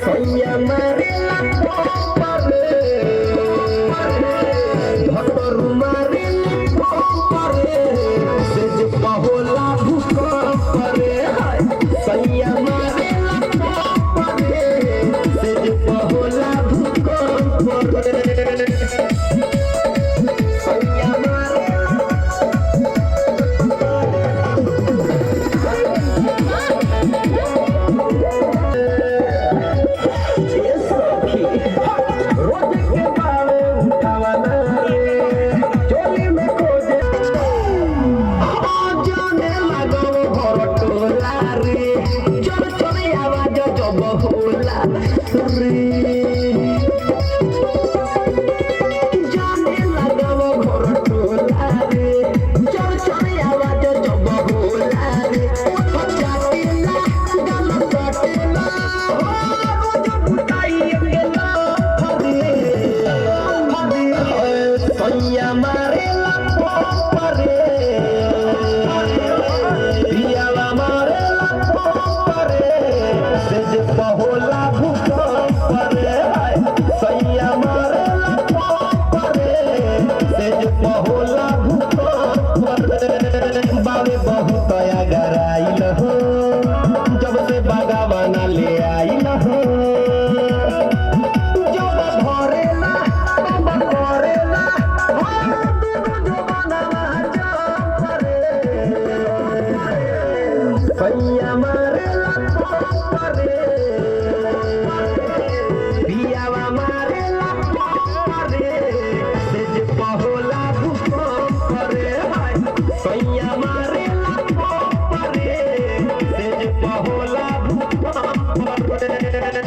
सैया मारेला परे धतर मारेला परे से जे पहोला भूकंप रे सैया मारेला परे से जे पहोला भूकंप रे सैया पहोला भूकंप रे सैया मारेला परे से जे पहोला भूकंप रे बावे बहुत अगराइल हो जब से बागावाना ले आइल हो जब भरेला तब करेला दुनु जवाना जंप रे सैया मारेला परे पियावा मारेला परे से जे पहोला भूकंप रे सैया मारेला परे से जे पहोला भूकंप रे